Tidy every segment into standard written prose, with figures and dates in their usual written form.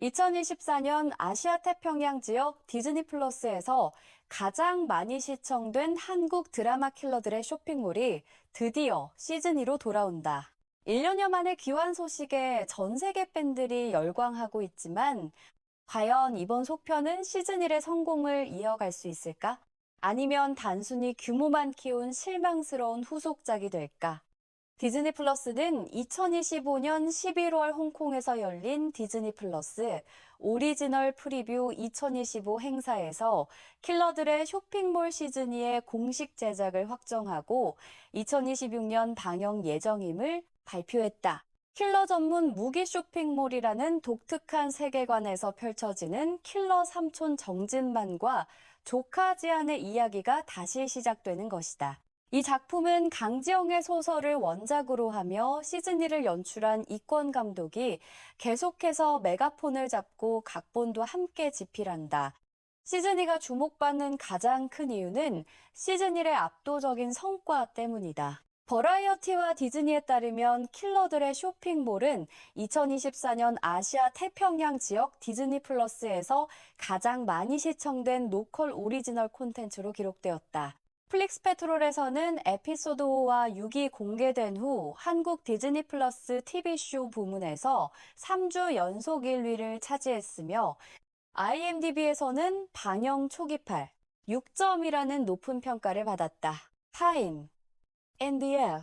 2024년 아시아 태평양 지역 디즈니 플러스에서 가장 많이 시청된 한국 드라마 킬러들의 쇼핑몰이 드디어 시즌2로 돌아온다. 1년여 만의 귀환 소식에 전 세계 팬들이 열광하고 있지만 과연 이번 속편은 시즌1의 성공을 이어갈 수 있을까? 아니면 단순히 규모만 키운 실망스러운 후속작이 될까? 디즈니 플러스는 2025년 11월 홍콩에서 열린 디즈니 플러스 오리지널 프리뷰 2025 행사에서 킬러들의 쇼핑몰 시즌2의 공식 제작을 확정하고 2026년 방영 예정임을 발표했다. 킬러 전문 무기 쇼핑몰이라는 독특한 세계관에서 펼쳐지는 킬러 삼촌 정진만과 조카 지안의 이야기가 다시 시작되는 것이다. 이 작품은 강지영의 소설을 원작으로 하며 시즌2를 연출한 이권 감독이 계속해서 메가폰을 잡고 각본도 함께 집필한다. 시즌2가 주목받는 가장 큰 이유는 시즌1의 압도적인 성과 때문이다. 버라이어티와 디즈니에 따르면 킬러들의 쇼핑몰은 2024년 아시아 태평양 지역 디즈니 플러스에서 가장 많이 시청된 로컬 오리지널 콘텐츠로 기록되었다. 플릭스 페트롤에서는 에피소드 5와 6이 공개된 후 한국 디즈니 플러스 TV쇼 부문에서 3주 연속 1위를 차지했으며 IMDb에서는 방영 초기팔 6점이라는 높은 평가를 받았다. 타임, NDL,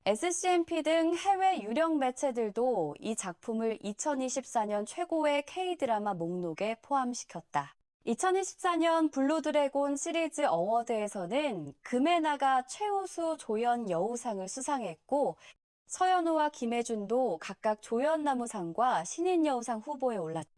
SCMP 등 해외 유령 매체들도 이 작품을 2024년 최고의 K-드라마 목록에 포함시켰다. 2024년 블루드래곤 시리즈 어워드에서는 금혜나가 최우수 조연 여우상을 수상했고 서연우와 김혜준도 각각 조연나무상과 신인여우상 후보에 올랐다.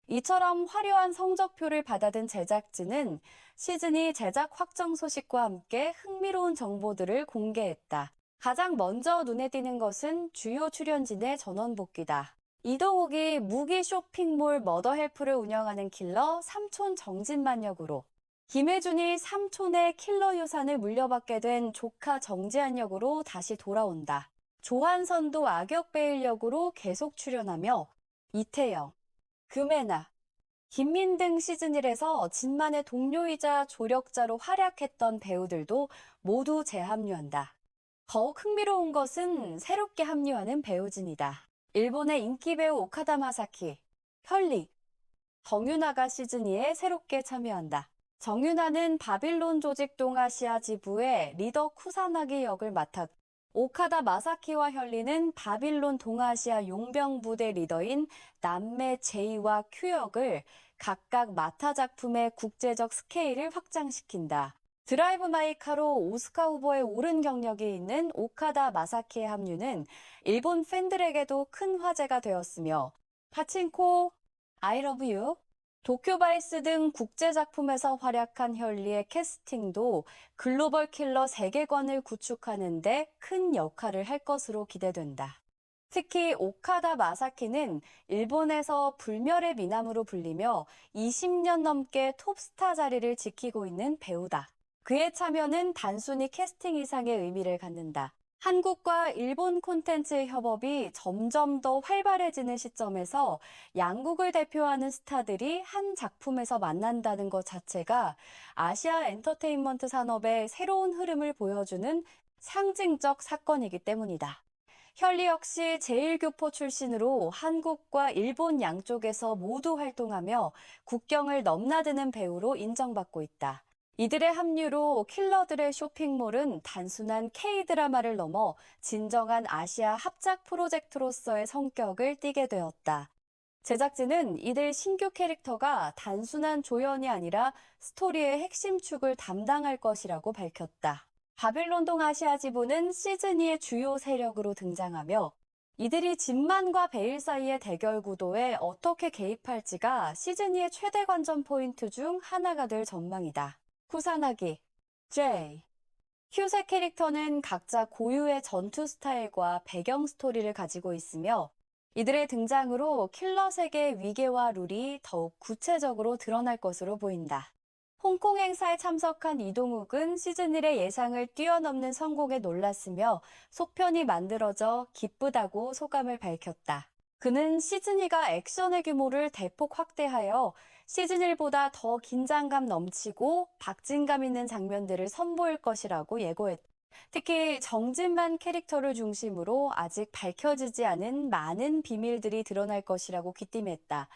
이처럼 화려한 성적표를 받아든 제작진은 시즌2 제작 확정 소식과 함께 흥미로운 정보들을 공개했다. 가장 먼저 눈에 띄는 것은 주요 출연진의 전원 복귀다. 이동욱이 무기 쇼핑몰 머더헬프를 운영하는 킬러 삼촌 정진만 역으로, 김혜준이 삼촌의 킬러 유산을 물려받게 된 조카 정지한 역으로 다시 돌아온다. 조한선도 악역 베일 역으로 계속 출연하며 이태영, 금혜나, 김민 등 시즌1에서 진만의 동료이자 조력자로 활약했던 배우들도 모두 재합류한다. 더욱 흥미로운 것은 새롭게 합류하는 배우진이다. 일본의 인기 배우 오카다 마사키, 혈리, 정유나가 시즌2에 새롭게 참여한다. 정유나는 바빌론 조직 동아시아 지부의 리더 쿠사나기 역을 맡았고 오카다 마사키와 혈리는 바빌론 동아시아 용병 부대 리더인 남매 제이와 큐 역을 각각 맡아 작품의 국제적 스케일을 확장시킨다. 드라이브 마이 카로 오스카 후보에 오른 경력이 있는 오카다 마사키의 합류는 일본 팬들에게도 큰 화제가 되었으며 파친코, I love you, 도쿄 바이스 등 국제 작품에서 활약한 혈리의 캐스팅도 글로벌 킬러 세계관을 구축하는 데 큰 역할을 할 것으로 기대된다. 특히 오카다 마사키는 일본에서 불멸의 미남으로 불리며 20년 넘게 톱스타 자리를 지키고 있는 배우다. 그의 참여는 단순히 캐스팅 이상의 의미를 갖는다. 한국과 일본 콘텐츠 협업이 점점 더 활발해지는 시점에서 양국을 대표하는 스타들이 한 작품에서 만난다는 것 자체가 아시아 엔터테인먼트 산업의 새로운 흐름을 보여주는 상징적 사건이기 때문이다. 혈리 역시 제1교포 출신으로 한국과 일본 양쪽에서 모두 활동하며 국경을 넘나드는 배우로 인정받고 있다. 이들의 합류로 킬러들의 쇼핑몰은 단순한 K-드라마를 넘어 진정한 아시아 합작 프로젝트로서의 성격을 띠게 되었다. 제작진은 이들 신규 캐릭터가 단순한 조연이 아니라 스토리의 핵심 축을 담당할 것이라고 밝혔다. 바빌론 동아시아 지부는 시즌2의 주요 세력으로 등장하며 이들이 진만과 베일 사이의 대결 구도에 어떻게 개입할지가 시즌2의 최대 관전 포인트 중 하나가 될 전망이다. 쿠사나기, 제이, 휴세 캐릭터는 각자 고유의 전투 스타일과 배경 스토리를 가지고 있으며 이들의 등장으로 킬러 세계의 위계와 룰이 더욱 구체적으로 드러날 것으로 보인다. 홍콩 행사에 참석한 이동욱은 시즌1의 예상을 뛰어넘는 성공에 놀랐으며 속편이 만들어져 기쁘다고 소감을 밝혔다. 그는 시즈니가 액션의 규모를 대폭 확대하여 시즌1보다 더 긴장감 넘치고 박진감 있는 장면들을 선보일 것이라고 예고했다. 특히 정진만 캐릭터를 중심으로 아직 밝혀지지 않은 많은 비밀들이 드러날 것이라고 귀띔했다.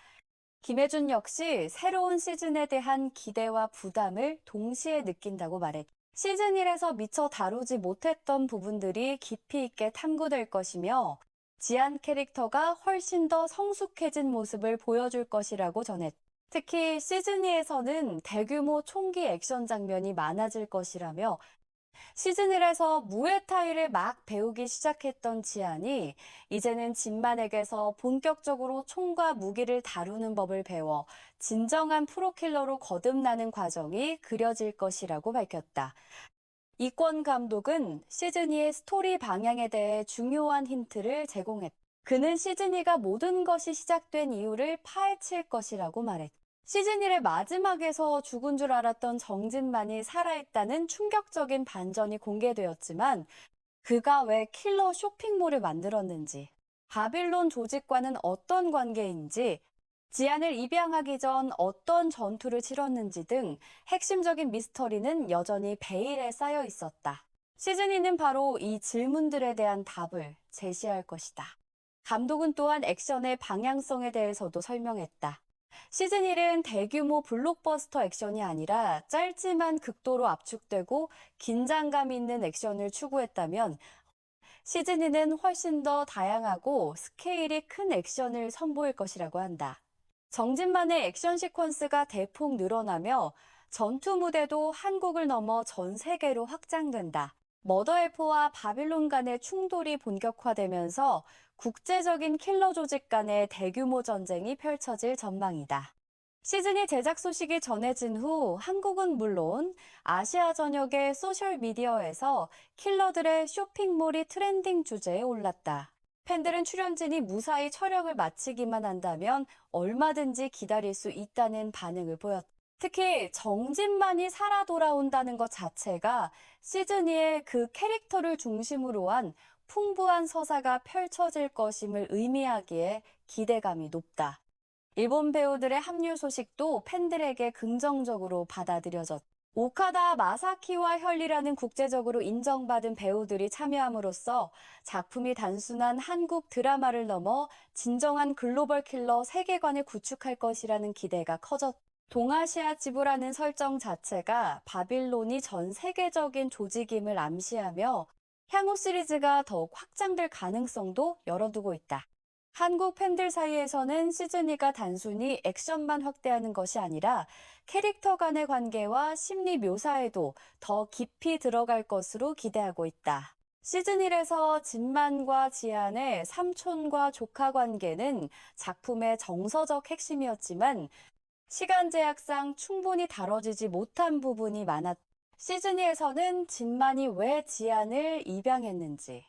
김혜준 역시 새로운 시즌에 대한 기대와 부담을 동시에 느낀다고 말했다. 시즌 1에서 미처 다루지 못했던 부분들이 깊이 있게 탐구될 것이며 지안 캐릭터가 훨씬 더 성숙해진 모습을 보여줄 것이라고 전했다. 특히 시즌 2에서는 대규모 총기 액션 장면이 많아질 것이라며 시즌 1에서 무에타이를 막 배우기 시작했던 지안이 이제는 진만에게서 본격적으로 총과 무기를 다루는 법을 배워 진정한 프로킬러로 거듭나는 과정이 그려질 것이라고 밝혔다. 이권 감독은 시즌 2의 스토리 방향에 대해 중요한 힌트를 제공했다. 그는 시즌 2가 모든 것이 시작된 이유를 파헤칠 것이라고 말했다. 시즌 1의 마지막에서 죽은 줄 알았던 정진만이 살아있다는 충격적인 반전이 공개되었지만 그가 왜 킬러 쇼핑몰을 만들었는지, 바빌론 조직과는 어떤 관계인지, 지안을 입양하기 전 어떤 전투를 치렀는지 등 핵심적인 미스터리는 여전히 베일에 쌓여 있었다. 시즌 2는 바로 이 질문들에 대한 답을 제시할 것이다. 감독은 또한 액션의 방향성에 대해서도 설명했다. 시즌 1은 대규모 블록버스터 액션이 아니라 짧지만 극도로 압축되고 긴장감 있는 액션을 추구했다면 시즌 2는 훨씬 더 다양하고 스케일이 큰 액션을 선보일 것이라고 한다. 정진만의 액션 시퀀스가 대폭 늘어나며 전투 무대도 한국을 넘어 전 세계로 확장된다. 머더에포와 바빌론 간의 충돌이 본격화되면서 국제적인 킬러 조직 간의 대규모 전쟁이 펼쳐질 전망이다. 시즌2 제작 소식이 전해진 후 한국은 물론 아시아 전역의 소셜미디어에서 킬러들의 쇼핑몰이 트렌딩 주제에 올랐다. 팬들은 출연진이 무사히 촬영을 마치기만 한다면 얼마든지 기다릴 수 있다는 반응을 보였다. 특히 정진만이 살아 돌아온다는 것 자체가 시즌2의 그 캐릭터를 중심으로 한 풍부한 서사가 펼쳐질 것임을 의미하기에 기대감이 높다. 일본 배우들의 합류 소식도 팬들에게 긍정적으로 받아들여졌다. 오카다 마사키와 혈리라는 국제적으로 인정받은 배우들이 참여함으로써 작품이 단순한 한국 드라마를 넘어 진정한 글로벌 킬러 세계관을 구축할 것이라는 기대가 커졌다. 동아시아 지부라는 설정 자체가 바빌론이 전 세계적인 조직임을 암시하며 향후 시리즈가 더욱 확장될 가능성도 열어두고 있다. 한국 팬들 사이에서는 시즌2가 단순히 액션만 확대하는 것이 아니라 캐릭터 간의 관계와 심리 묘사에도 더 깊이 들어갈 것으로 기대하고 있다. 시즌1에서 진만과 지안의 삼촌과 조카 관계는 작품의 정서적 핵심이었지만 시간 제약상 충분히 다뤄지지 못한 부분이 많았다. 시즌2에서는 진만이 왜 지안을 입양했는지,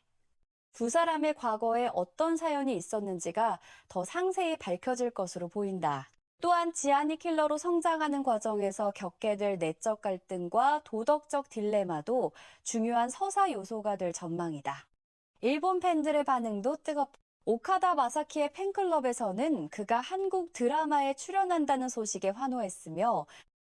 두 사람의 과거에 어떤 사연이 있었는지가 더 상세히 밝혀질 것으로 보인다. 또한 지안이 킬러로 성장하는 과정에서 겪게 될 내적 갈등과 도덕적 딜레마도 중요한 서사 요소가 될 전망이다. 일본 팬들의 반응도 뜨겁다. 오카다 마사키의 팬클럽에서는 그가 한국 드라마에 출연한다는 소식에 환호했으며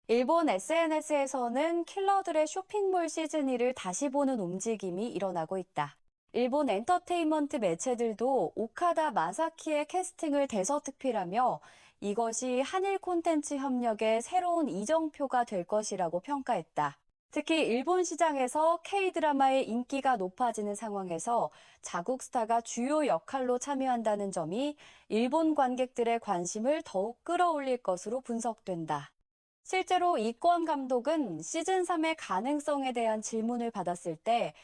일본 SNS에서는 킬러들의 쇼핑몰 시즌2를 다시 보는 움직임이 일어나고 있다. 일본 엔터테인먼트 매체들도 오카다 마사키의 캐스팅을 대서특필하며 이것이 한일 콘텐츠 협력의 새로운 이정표가 될 것이라고 평가했다. 특히 일본 시장에서 K-드라마의 인기가 높아지는 상황에서 자국 스타가 주요 역할로 참여한다는 점이 일본 관객들의 관심을 더욱 끌어올릴 것으로 분석된다. 실제로 이권 감독은 시즌3의 가능성에 대한 질문을 받았을 때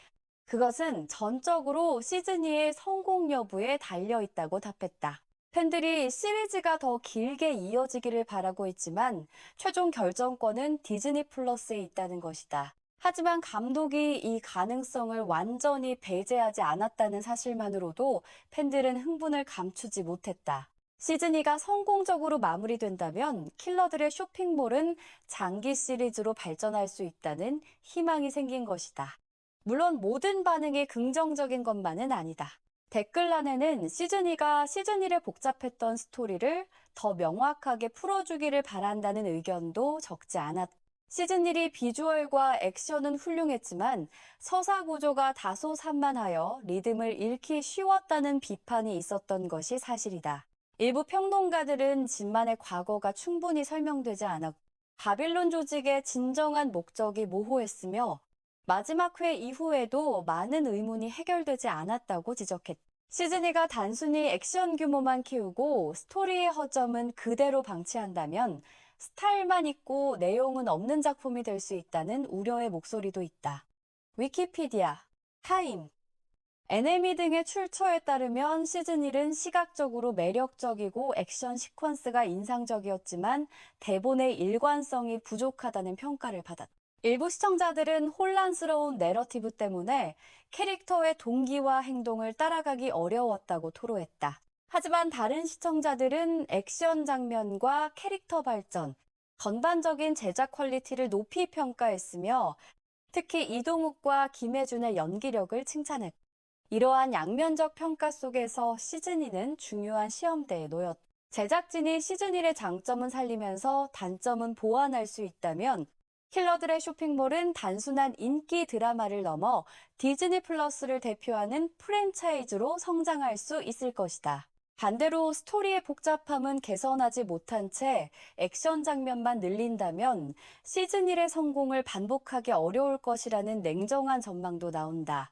그것은 전적으로 시즌2의 성공 여부에 달려 있다고 답했다. 팬들이 시리즈가 더 길게 이어지기를 바라고 있지만 최종 결정권은 디즈니 플러스에 있다는 것이다. 하지만 감독이 이 가능성을 완전히 배제하지 않았다는 사실만으로도 팬들은 흥분을 감추지 못했다. 시즌2가 성공적으로 마무리된다면 킬러들의 쇼핑몰은 장기 시리즈로 발전할 수 있다는 희망이 생긴 것이다. 물론 모든 반응이 긍정적인 것만은 아니다. 댓글란에는 시즌2가 시즌1의 복잡했던 스토리를 더 명확하게 풀어주기를 바란다는 의견도 적지 않았다. 시즌1이 비주얼과 액션은 훌륭했지만 서사 구조가 다소 산만하여 리듬을 잃기 쉬웠다는 비판이 있었던 것이 사실이다. 일부 평론가들은 진만의 과거가 충분히 설명되지 않았고 바빌론 조직의 진정한 목적이 모호했으며 마지막 회 이후에도 많은 의문이 해결되지 않았다고 지적했다. 시즌2가 단순히 액션 규모만 키우고 스토리의 허점은 그대로 방치한다면 스타일만 있고 내용은 없는 작품이 될 수 있다는 우려의 목소리도 있다. 위키피디아, 타임, NME 등의 출처에 따르면 시즌1은 시각적으로 매력적이고 액션 시퀀스가 인상적이었지만 대본의 일관성이 부족하다는 평가를 받았다. 일부 시청자들은 혼란스러운 내러티브 때문에 캐릭터의 동기와 행동을 따라가기 어려웠다고 토로했다. 하지만 다른 시청자들은 액션 장면과 캐릭터 발전, 전반적인 제작 퀄리티를 높이 평가했으며 특히 이동욱과 김혜준의 연기력을 칭찬했다. 이러한 양면적 평가 속에서 시즌2는 중요한 시험대에 놓였다. 제작진이 시즌1의 장점은 살리면서 단점은 보완할 수 있다면 킬러들의 쇼핑몰은 단순한 인기 드라마를 넘어 디즈니 플러스를 대표하는 프랜차이즈로 성장할 수 있을 것이다. 반대로 스토리의 복잡함은 개선하지 못한 채 액션 장면만 늘린다면 시즌1의 성공을 반복하기 어려울 것이라는 냉정한 전망도 나온다.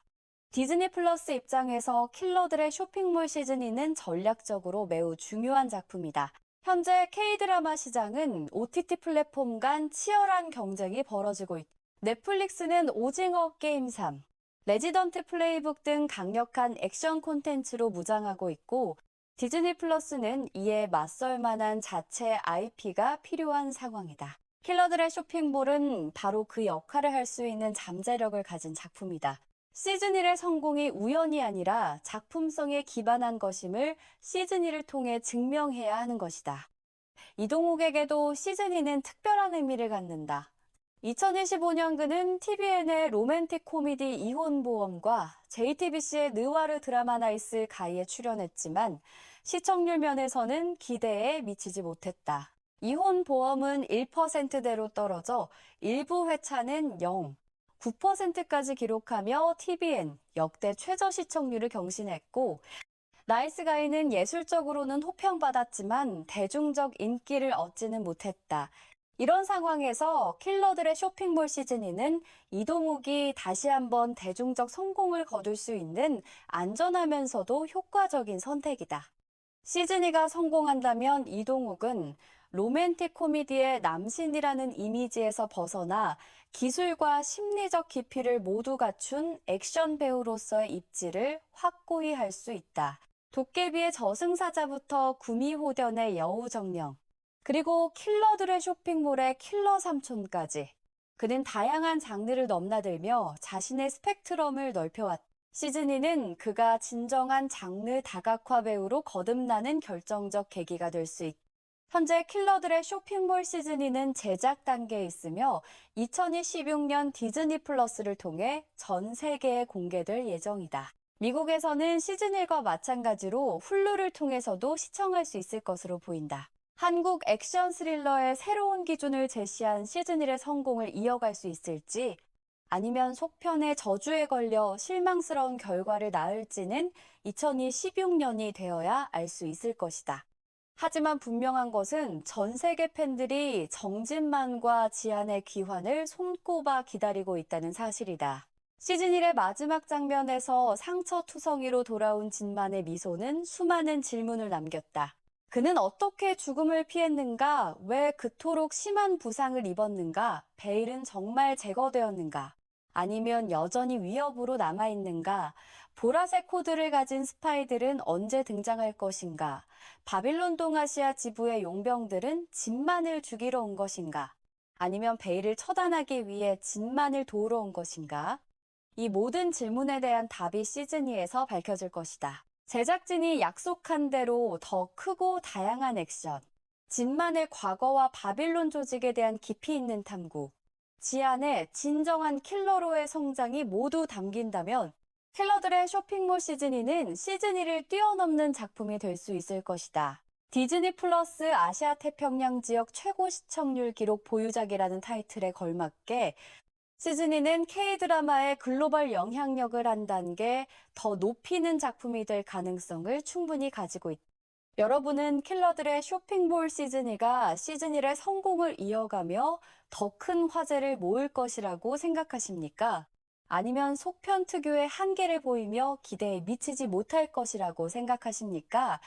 디즈니 플러스 입장에서 킬러들의 쇼핑몰 시즌2는 전략적으로 매우 중요한 작품이다. 현재 K-드라마 시장은 OTT 플랫폼 간 치열한 경쟁이 벌어지고 있다. 넷플릭스는 오징어 게임 3, 레지던트 플레이북 등 강력한 액션 콘텐츠로 무장하고 있고 디즈니 플러스는 이에 맞설 만한 자체 IP가 필요한 상황이다. 킬러들의 쇼핑몰은 바로 그 역할을 할 수 있는 잠재력을 가진 작품이다. 시즌1의 성공이 우연이 아니라 작품성에 기반한 것임을 시즌1을 통해 증명해야 하는 것이다. 이동욱에게도 시즌2는 특별한 의미를 갖는다. 2025년 그는 TVN의 로맨틱 코미디 이혼보험과 JTBC의 느와르 드라마 나이스 가이에 출연했지만 시청률 면에서는 기대에 미치지 못했다. 이혼보험은 1%대로 떨어져 일부 회차는 0, 9%까지 기록하며 TVN 역대 최저 시청률을 경신했고 나이스 가이는 예술적으로는 호평받았지만 대중적 인기를 얻지는 못했다. 이런 상황에서 킬러들의 쇼핑몰 시즌2는 이동욱이 다시 한번 대중적 성공을 거둘 수 있는 안전하면서도 효과적인 선택이다. 시즌2가 성공한다면 이동욱은 로맨틱 코미디의 남신이라는 이미지에서 벗어나 기술과 심리적 깊이를 모두 갖춘 액션 배우로서의 입지를 확고히 할 수 있다. 도깨비의 저승사자부터 구미호련의 여우정령, 그리고 킬러들의 쇼핑몰의 킬러 삼촌까지 그는 다양한 장르를 넘나들며 자신의 스펙트럼을 넓혀왔다. 시즌2는 그가 진정한 장르 다각화 배우로 거듭나는 결정적 계기가 될 수 있다. 현재 킬러들의 쇼핑몰 시즌2는 제작 단계에 있으며 2026년 디즈니 플러스를 통해 전 세계에 공개될 예정이다. 미국에서는 시즌1과 마찬가지로 훌루를 통해서도 시청할 수 있을 것으로 보인다. 한국 액션 스릴러의 새로운 기준을 제시한 시즌1의 성공을 이어갈 수 있을지 아니면 속편의 저주에 걸려 실망스러운 결과를 낳을지는 2026년이 되어야 알 수 있을 것이다. 하지만 분명한 것은 전 세계 팬들이 정진만과 지안의 귀환을 손꼽아 기다리고 있다는 사실이다. 시즌1의 마지막 장면에서 상처투성이로 돌아온 진만의 미소는 수많은 질문을 남겼다. 그는 어떻게 죽음을 피했는가? 왜 그토록 심한 부상을 입었는가? 베일은 정말 제거되었는가? 아니면 여전히 위협으로 남아있는가? 보라색 코드를 가진 스파이들은 언제 등장할 것인가? 바빌론 동아시아 지부의 용병들은 진만을 죽이러 온 것인가? 아니면 베일을 처단하기 위해 진만을 도우러 온 것인가? 이 모든 질문에 대한 답이 시즌2에서 밝혀질 것이다. 제작진이 약속한 대로 더 크고 다양한 액션, 진만의 과거와 바빌론 조직에 대한 깊이 있는 탐구, 지안의 진정한 킬러로의 성장이 모두 담긴다면 킬러들의 쇼핑몰 시즌2는 시즌1을 뛰어넘는 작품이 될 수 있을 것이다. 디즈니 플러스 아시아 태평양 지역 최고 시청률 기록 보유작이라는 타이틀에 걸맞게 시즌2는 K-드라마의 글로벌 영향력을 한 단계 더 높이는 작품이 될 가능성을 충분히 가지고 있다. 여러분은 킬러들의 쇼핑몰 시즌2가 시즌1의 성공을 이어가며 더 큰 화제를 모을 것이라고 생각하십니까? 아니면 속편 특유의 한계를 보이며 기대에 미치지 못할 것이라고 생각하십니까?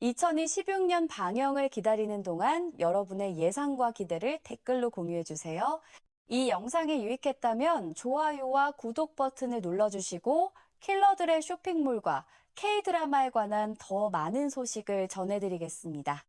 2026년 방영을 기다리는 동안 여러분의 예상과 기대를 댓글로 공유해 주세요. 이 영상이 유익했다면 좋아요와 구독 버튼을 눌러주시고 킬러들의 쇼핑몰과 K-드라마에 관한 더 많은 소식을 전해드리겠습니다.